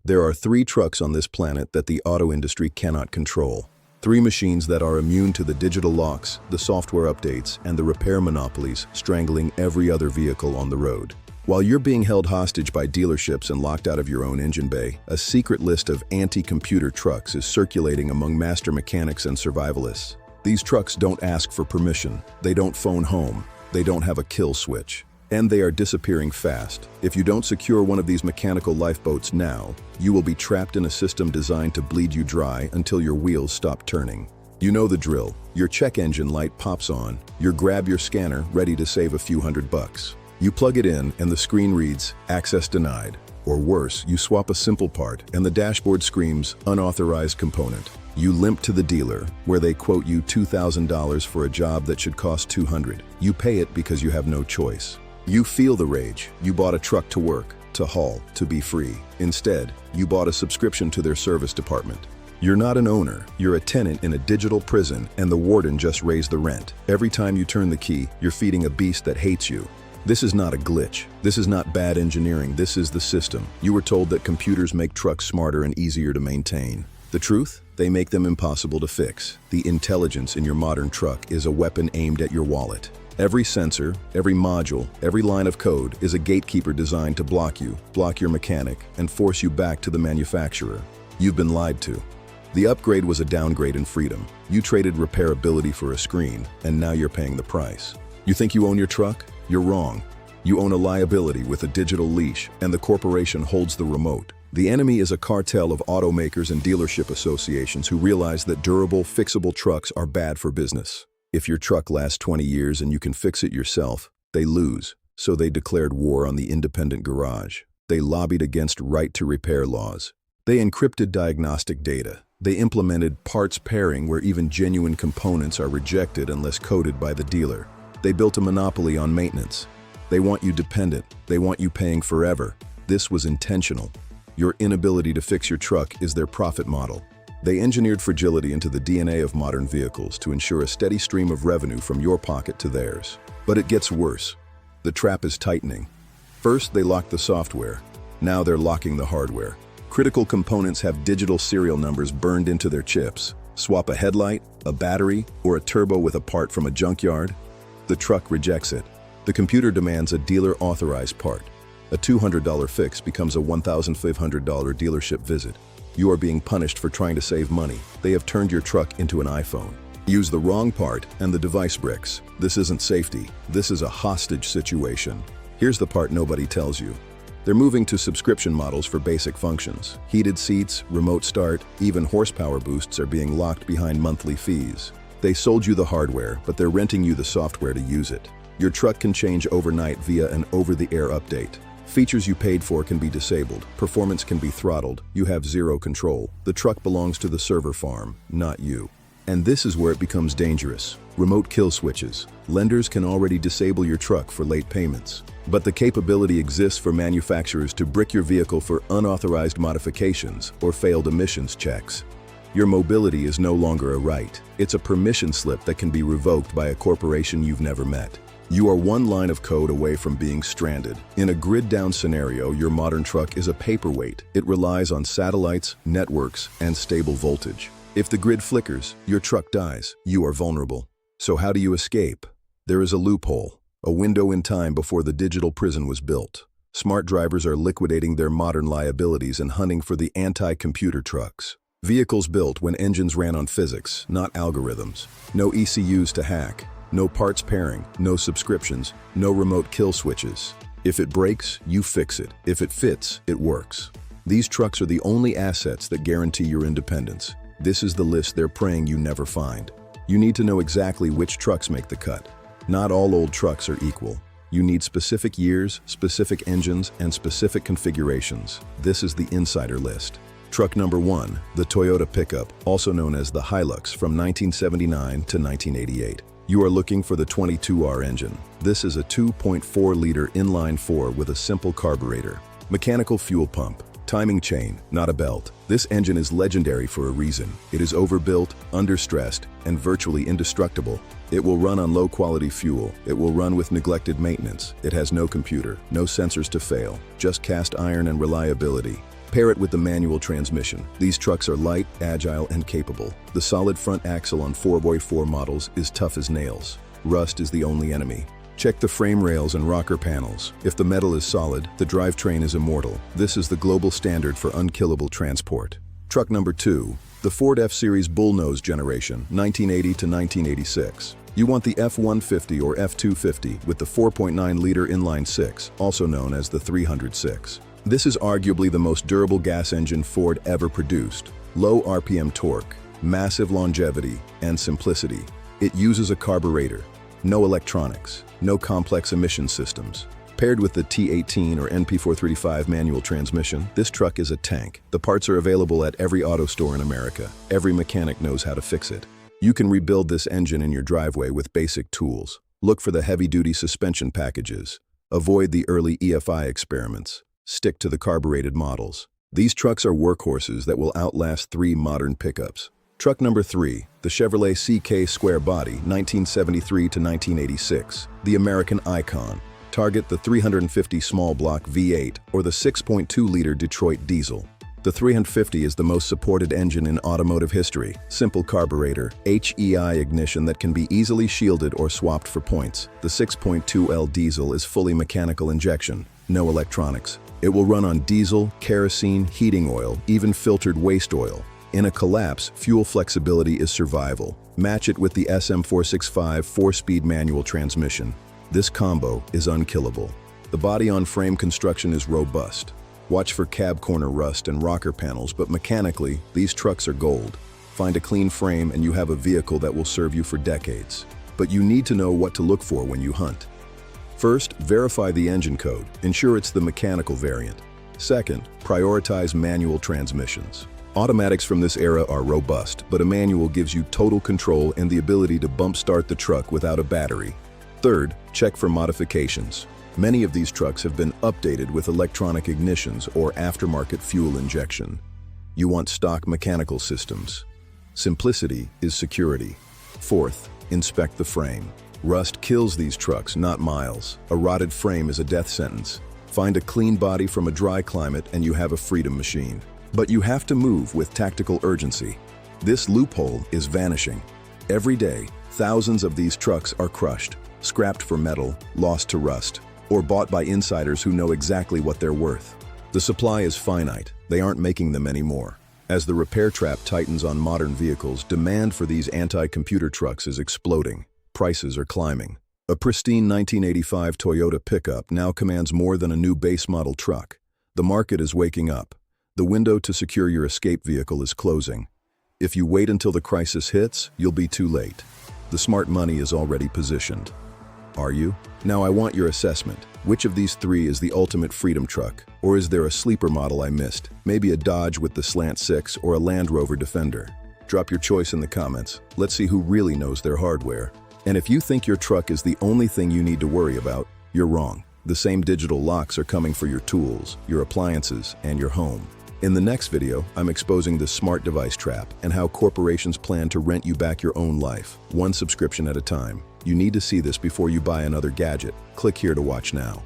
There are 3 trucks on this planet that the auto industry cannot control. 3 machines that are immune to the digital locks, the software updates, and the repair monopolies strangling every other vehicle on the road. While you're being held hostage by dealerships and locked out of your own engine bay, a secret list of anti-computer trucks is circulating among master mechanics and survivalists. These trucks don't ask for permission, they don't phone home, they don't have a kill switch, and they are disappearing fast. If you don't secure one of these mechanical lifeboats now, you will be trapped in a system designed to bleed you dry until your wheels stop turning. You know the drill. Your check engine light pops on, you grab your scanner ready to save a few $100. You plug it in and the screen reads, "Access denied." Or worse, you swap a simple part and the dashboard screams, "Unauthorized component." You limp to the dealer, where they quote you $2,000 for a job that should cost $200. You pay it because you have no choice. You feel the rage. You bought a truck to work, to haul, to be free. Instead, you bought a subscription to their service department. You're not an owner, you're a tenant in a digital prison, and the warden just raised the rent. Every time you turn the key, you're feeding a beast that hates you. This is not a glitch. This is not bad engineering. This is the system. You were told that computers make trucks smarter and easier to maintain. The truth? They make them impossible to fix. The intelligence in your modern truck is a weapon aimed at your wallet. Every sensor, every module, every line of code is a gatekeeper designed to block you, block your mechanic, and force you back to the manufacturer. You've been lied to. The upgrade was a downgrade in freedom. You traded repairability for a screen, and now you're paying the price. You think you own your truck? You're wrong. You own a liability with a digital leash, and the corporation holds the remote. The enemy is a cartel of automakers and dealership associations who realize that durable, fixable trucks are bad for business. If your truck lasts 20 years and you can fix it yourself, they lose. So they declared war on the independent garage. They lobbied against right-to-repair laws. They encrypted diagnostic data. They implemented parts pairing where even genuine components are rejected unless coded by the dealer. They built a monopoly on maintenance. They want you dependent. They want you paying forever. This was intentional. Your inability to fix your truck is their profit model. They engineered fragility into the DNA of modern vehicles to ensure a steady stream of revenue from your pocket to theirs. But it gets worse. The trap is tightening. First, they locked the software. Now they're locking the hardware. Critical components have digital serial numbers burned into their chips. Swap a headlight, a battery, or a turbo with a part from a junkyard. The truck rejects it. The computer demands a dealer-authorized part. A $200 fix becomes a $1,500 dealership visit. You are being punished for trying to save money. They have turned your truck into an iPhone. Use the wrong part and the device bricks. This isn't safety. This is a hostage situation. Here's the part nobody tells you. They're moving to subscription models for basic functions. Heated seats, remote start, even horsepower boosts are being locked behind monthly fees. They sold you the hardware, but they're renting you the software to use it. Your truck can change overnight via an over-the-air update. Features you paid for can be disabled. Performance can be throttled. You have zero control. The truck belongs to the server farm, not you. And this is where it becomes dangerous. Remote kill switches. Lenders can already disable your truck for late payments. But the capability exists for manufacturers to brick your vehicle for unauthorized modifications or failed emissions checks. Your mobility is no longer a right. It's a permission slip that can be revoked by a corporation you've never met. You are one line of code away from being stranded. In a grid-down scenario, your modern truck is a paperweight. It relies on satellites, networks, and stable voltage. If the grid flickers, your truck dies. You are vulnerable. So how do you escape? There is a loophole, a window in time before the digital prison was built. Smart drivers are liquidating their modern liabilities and hunting for the anti-computer trucks. Vehicles built when engines ran on physics, not algorithms. No ECUs to hack. No parts pairing, no subscriptions, no remote kill switches. If it breaks, you fix it. If it fits, it works. These trucks are the only assets that guarantee your independence. This is the list they're praying you never find. You need to know exactly which trucks make the cut. Not all old trucks are equal. You need specific years, specific engines, and specific configurations. This is the insider list. Truck number 1, the Toyota pickup, also known as the Hilux, from 1979 to 1988. You are looking for the 22R engine. This is a 2.4-liter inline-4 with a simple carburetor. Mechanical fuel pump. Timing chain, not a belt. This engine is legendary for a reason. It is overbuilt, understressed, and virtually indestructible. It will run on low-quality fuel. It will run with neglected maintenance. It has no computer, no sensors to fail, just cast iron and reliability. Pair it with the manual transmission. These trucks are light, agile, and capable. The solid front axle on 4x4 models is tough as nails. Rust is the only enemy. Check the frame rails and rocker panels. If the metal is solid, the drivetrain is immortal. This is the global standard for unkillable transport. Truck number 2. The Ford F-Series Bullnose generation, 1980 to 1986. You want the F-150 or F-250 with the 4.9-liter inline-six, also known as the 306. This is arguably the most durable gas engine Ford ever produced. Low RPM torque, massive longevity, and simplicity. It uses a carburetor. No electronics, no complex emission systems. Paired with the T18 or NP435 manual transmission, this truck is a tank. The parts are available at every auto store in America. Every mechanic knows how to fix it. You can rebuild this engine in your driveway with basic tools. Look for the heavy-duty suspension packages. Avoid the early EFI experiments. Stick to the carbureted models. These trucks are workhorses that will outlast 3 modern pickups. Truck number 3, the Chevrolet CK Square Body, 1973 to 1986. The American icon. Target the 350 small block V8 or the 6.2-liter Detroit diesel. The 350 is the most supported engine in automotive history. Simple carburetor, HEI ignition that can be easily shielded or swapped for points. The 6.2L diesel is fully mechanical injection, no electronics. It will run on diesel, kerosene, heating oil, even filtered waste oil. In a collapse, fuel flexibility is survival. Match it with the SM465 4-speed manual transmission. This combo is unkillable. The body-on-frame construction is robust. Watch for cab corner rust and rocker panels, but mechanically, these trucks are gold. Find a clean frame and you have a vehicle that will serve you for decades. But you need to know what to look for when you hunt. First, verify the engine code. Ensure it's the mechanical variant. Second, prioritize manual transmissions. Automatics from this era are robust, but a manual gives you total control and the ability to bump start the truck without a battery. Third, check for modifications. Many of these trucks have been updated with electronic ignitions or aftermarket fuel injection. You want stock mechanical systems. Simplicity is security. Fourth, inspect the frame. Rust kills these trucks, not miles. A rotted frame is a death sentence. Find a clean body from a dry climate and you have a freedom machine. But you have to move with tactical urgency. This loophole is vanishing. Every day, thousands of these trucks are crushed, scrapped for metal, lost to rust, or bought by insiders who know exactly what they're worth. The supply is finite. They aren't making them anymore. As the repair trap tightens on modern vehicles, demand for these anti-computer trucks is exploding. Prices are climbing. A pristine 1985 Toyota pickup now commands more than a new base model truck. The market is waking up. The window to secure your escape vehicle is closing. If you wait until the crisis hits, you'll be too late. The smart money is already positioned. Are you? Now I want your assessment. Which of these 3 is the ultimate freedom truck? Or is there a sleeper model I missed? Maybe a Dodge with the Slant 6 or a Land Rover Defender? Drop your choice in the comments. Let's see who really knows their hardware. And if you think your truck is the only thing you need to worry about, you're wrong. The same digital locks are coming for your tools, your appliances, and your home. In the next video, I'm exposing the smart device trap and how corporations plan to rent you back your own life, one subscription at a time. You need to see this before you buy another gadget. Click here to watch now.